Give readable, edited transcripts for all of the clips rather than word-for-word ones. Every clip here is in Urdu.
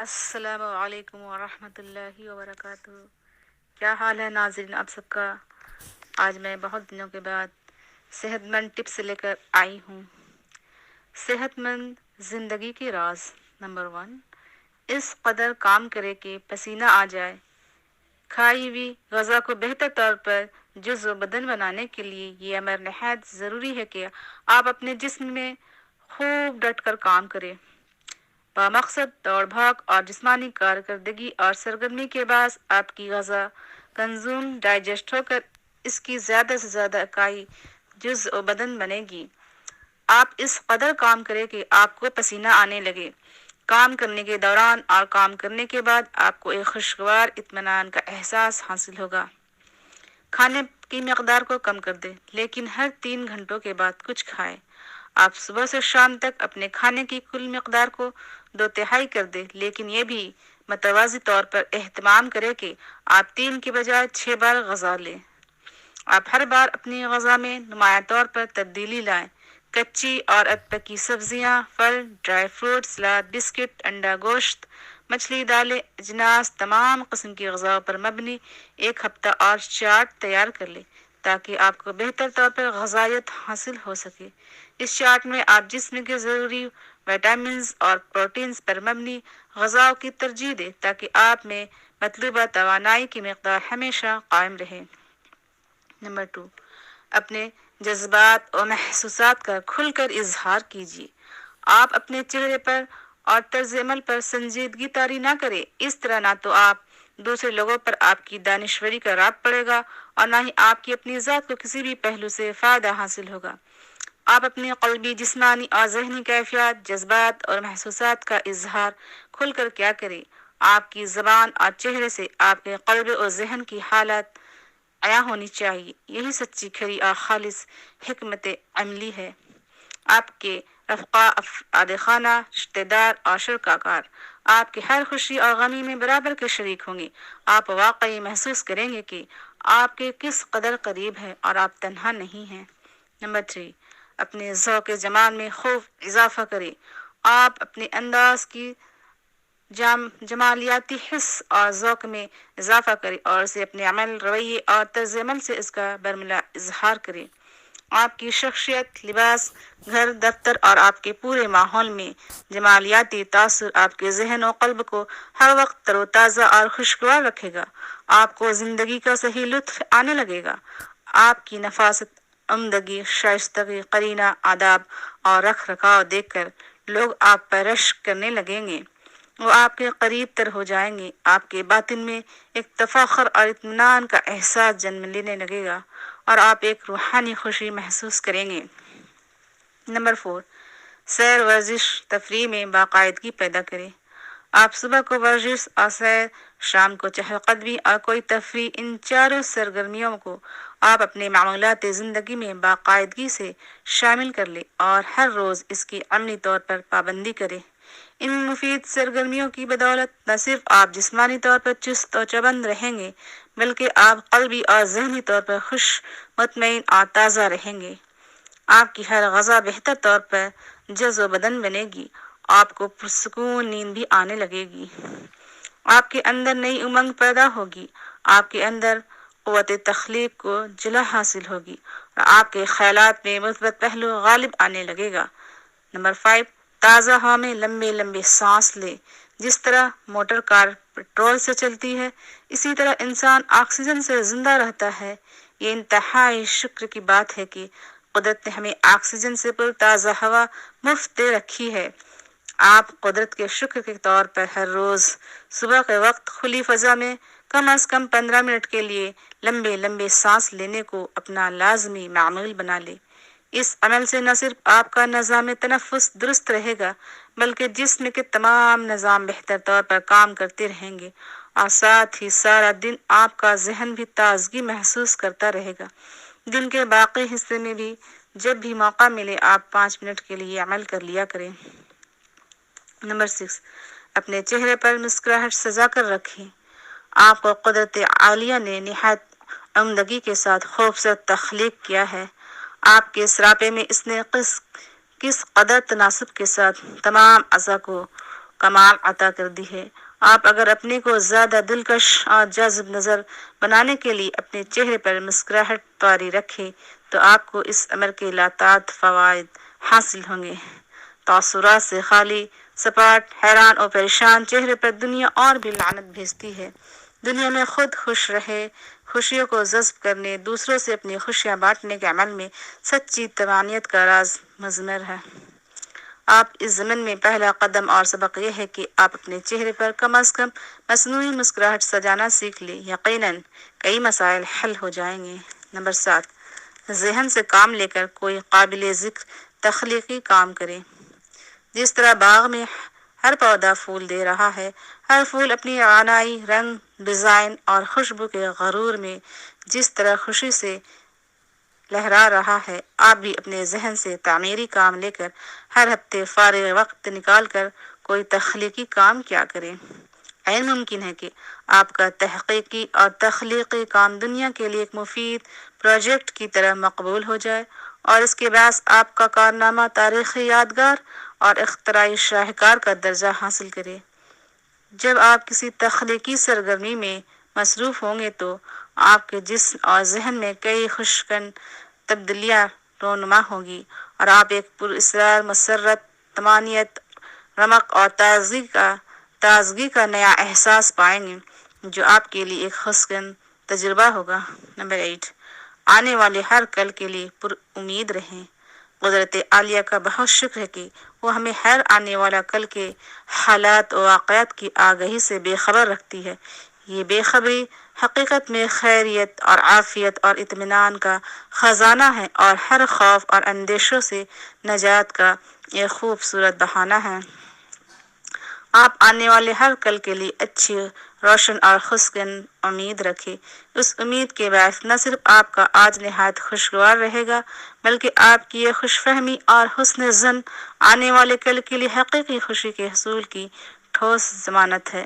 السلام علیکم ورحمۃ اللہ وبرکاتہ۔ کیا حال ہے ناظرین آپ سب کا؟ آج میں بہت دنوں کے بعد صحت مند ٹپس لے کر آئی ہوں۔ صحت مند زندگی کے راز نمبر 1، اس قدر کام کرے کہ پسینہ آ جائے۔ کھائی ہوئی غذا کو بہتر طور پر جزو بدن بنانے کے لیے یہ امر نہایت ضروری ہے کہ آپ اپنے جسم میں خوب ڈٹ کر کام کریں۔ بامقصد دوڑ بھاگ اور جسمانی کارکردگی اور سرگرمی کے باعث آپ کی غذا کنزوم ڈائجسٹ ہو کر اس کی زیادہ سے زیادہ اکائی جزء بدن بنے گی۔ آپ اس قدر کام کریں کہ آپ کو پسینہ آنے لگے۔ کام کرنے کے دوران اور کام کرنے کے بعد آپ کو ایک خوشگوار اطمینان کا احساس حاصل ہوگا۔ کھانے کی مقدار کو کم کر دیں، لیکن ہر 3 گھنٹوں کے بعد کچھ کھائیں۔ آپ صبح سے شام تک اپنے کھانے کی کل مقدار کو 2/3 کر دیں، لیکن یہ بھی متوازی طور پر اہتمام کریں کہ آپ 3 کے بجائے 6 بار غذا لیں۔ آپ ہر بار اپنی غذا میں نمایاں طور پر تبدیلی لائیں۔ کچی اور اب پکی سبزیاں، پھل، ڈرائی فروٹ، سلاد، بسکٹ، انڈا، گوشت، مچھلی، دالیں، اجناس، تمام قسم کی غذاؤں پر مبنی ایک ہفتہ اور چارٹ تیار کر لیں تاکہ آپ کو بہتر طور پر غذائیت حاصل ہو سکے۔ اس چارٹ میں آپ جسم کے ضروری وٹامنز اور پروٹینز پر مبنی غذاؤں کی ترجیح دیں تاکہ آپ میں مطلوبہ توانائی کی مقدار ہمیشہ قائم رہے۔ نمبر 2، اپنے جذبات اور محسوسات کا کھل کر اظہار کیجیے۔ آپ اپنے چہرے پر اور طرز عمل پر سنجیدگی طاری نہ کریں۔ اس طرح نہ تو آپ دوسرے لوگوں پر آپ کی دانشوری کا رعب پڑے گا اور نہ ہی آپ کی اپنی ذات کو کسی بھی پہلو سے فائدہ حاصل ہوگا۔ آپ اپنی قلبی، جسمانی اور ذہنی کیفیات، جذبات اور محسوسات کا اظہار کھل کر کیا کریں۔ آپ کی زبان اور چہرے سے آپ کے قلب اور ذہن کی حالت عیاں ہونی چاہیے۔ یہی سچی، کھری اور خالص حکمت عملی ہے۔ آپ کے رفقا، افراد خانہ، رشتہ دار اور شرکا کار آپ کی ہر خوشی اور غمی میں برابر کے شریک ہوں گے۔ آپ واقعی محسوس کریں گے کہ آپ کے کس قدر قریب ہے اور آپ تنہا نہیں ہیں۔ نمبر 3، اپنے ذوق جمال میں خوب اضافہ کریں۔ آپ اپنے انداز کی جمالیاتی حس اور ذوق میں اضافہ کریں اور اسے اپنے عمل، رویے اور طرز عمل سے اس کا برملا اظہار کریں۔ آپ کی شخصیت، لباس، گھر، دفتر اور آپ کے پورے ماحول میں جمالیاتی تاثر آپ کے ذہن و قلب کو ہر وقت تر و تازہ اور خوشگوار رکھے گا۔ آپ کو زندگی کا صحیح لطف آنے لگے گا۔ آپ کی نفاست، عمدگی، شائستگی، قرینہ، آداب اور رکھ رکھاؤ دیکھ کر لوگ آپ پر رشک کرنے لگیں گے۔ وہ آپ کے قریب تر ہو جائیں گے۔ آپ کے باطن میں ایک تفاخر اور اطمینان کا احساس جنم لینے لگے گا اور آپ ایک روحانی خوشی محسوس کریں گے۔ نمبر 4، سیر، ورزش، تفریح میں باقاعدگی پیدا کریں۔ آپ صبح کو ورزش اور سیر، شام کو چہل قدمی اور کوئی تفریح، ان چاروں سرگرمیوں کو آپ اپنے معمولات زندگی میں باقاعدگی سے شامل کر لیں اور ہر روز اس کی عملی طور پر پابندی کریں۔ ان مفید سرگرمیوں کی بدولت نہ صرف آپ جسمانی طور پر چست و چابند رہیں گے بلکہ آپ قلبی اور ذہنی طور پر خوش، مطمئن اور تازہ رہیں گے۔ آپ کی ہر غذا بہتر طور پر جزو بدن بنے گی۔ آپ کو پرسکون نیند بھی آنے لگے گی۔ آپ کے اندر نئی امنگ پیدا ہوگی۔ آپ کے اندر قوت تخلیق کو جلا حاصل ہوگی اور آپ کے خیالات میں مثبت پہلو غالب آنے لگے گا۔ نمبر 5، تازہ ہوا میں لمبے لمبے سانس لیں۔ جس طرح موٹر کار پیٹرول سے چلتی ہے، اسی طرح انسان آکسیجن سے زندہ رہتا ہے۔ یہ انتہائی شکر کی بات ہے کہ قدرت نے ہمیں آکسیجن سے پر تازہ ہوا مفت دے رکھی ہے۔ آپ قدرت کے شکر کے طور پر ہر روز صبح کے وقت کھلی فضا میں کم از کم 15 منٹ کے لیے لمبے لمبے سانس لینے کو اپنا لازمی معمول بنا لیں۔ اس عمل سے نہ صرف آپ کا نظام تنفس درست رہے گا بلکہ جسم کے تمام نظام بہتر طور پر کام کرتے رہیں گے اور ساتھ ہی سارا دن آپ کا ذہن بھی تازگی محسوس کرتا رہے گا۔ دن کے باقی حصے میں بھی جب بھی موقع ملے آپ 5 منٹ کے لیے عمل کر لیا کریں۔ نمبر 6، اپنے چہرے پر مسکراہٹ سجا کر رکھیں۔ آپ کو قدرت عالیہ نے نہایت عمدگی کے ساتھ خوبصورت تخلیق کیا ہے۔ آپ کے سراپے میں اس نے کس قدر تناسب کے ساتھ تمام اعضاء کو کمال عطا کر دی ہے۔ آپ اگر اپنے کو زیادہ دلکش اور جذب نظر بنانے کے لیے اپنے چہرے پر مسکراہٹ طاری رکھیں تو آپ کو اس عمل کے لاتعداد فوائد حاصل ہوں گے۔ تاثرات سے خالی، سپاٹ، حیران اور پریشان چہرے پر دنیا اور بھی لعنت بھیجتی ہے۔ دنیا میں خود خوش رہے، خوشیوں کو جذب کرنے، دوسروں سے اپنی خوشیاں بانٹنے کے عمل میں سچی طمانینت کا راز مضمر ہے۔ آپ اس ضمن میں پہلا قدم اور سبق یہ ہے کہ آپ اپنے چہرے پر کم از کم مصنوعی مسکراہٹ سجانا سیکھ لیں، یقیناً کئی مسائل حل ہو جائیں گے۔ نمبر 7، ذہن سے کام لے کر کوئی قابل ذکر تخلیقی کام کریں۔ جس طرح باغ میں ہر پودا پھول دے رہا ہے، ہر پھول اپنی اعانائی، رنگ، ڈیزائن اور خوشبو کے غرور میں جس طرح خوشی سے لہرا رہا ہے، آپ بھی اپنے ذہن سے تعمیری کام لے کر ہر ہفتے فارغ وقت نکال کر کوئی تخلیقی کام کیا کریں۔ عین ممکن ہے کہ آپ کا تحقیقی اور تخلیقی کام دنیا کے لیے ایک مفید پروجیکٹ کی طرح مقبول ہو جائے اور اس کے باعث آپ کا کارنامہ تاریخی یادگار اور اختراعی شاہکار کا درجہ حاصل کرے۔ جب آپ کسی تخلیقی سرگرمی میں مصروف ہوں گے تو آپ کے جسم اور ذہن میں کئی خوشگوار تبدیلیاں رونما ہوں گی اور آپ ایک پراسرار مسرت، طمانینت، رمق اور تازگی کا نیا احساس پائیں گے جو آپ کے لیے ایک خوشگوار تجربہ ہوگا۔ نمبر 8، آنے والے ہر کل کے لیے پر امید رہیں۔ قدرت عالیہ کا بہت شکر ہے کہ وہ ہمیں ہر آنے والا کل کے حالات و واقعات کی آگہی سے بے خبر رکھتی ہے۔ یہ بے خبری حقیقت میں خیریت اور عافیت اور اطمینان کا خزانہ ہے اور ہر خوف اور اندیشوں سے نجات کا ایک خوبصورت بہانہ ہے۔ آپ آنے والے ہر کل کے لیے اچھی، روشن اور خوشگوار امید رکھیں۔ اس امید کے باعث نہ صرف آپ کا آج نہایت خوشگوار رہے گا بلکہ آپ کی یہ خوش فہمی اور حسن ظن آنے والے کل کے لیے حقیقی خوشی کے حصول کی ٹھوس ضمانت ہے۔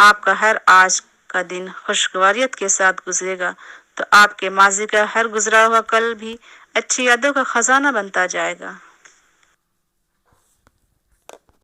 آپ کا ہر آج کا دن خوشگواریت کے ساتھ گزرے گا تو آپ کے ماضی کا ہر گزرا ہوا کل بھی اچھی یادوں کا خزانہ بنتا جائے گا۔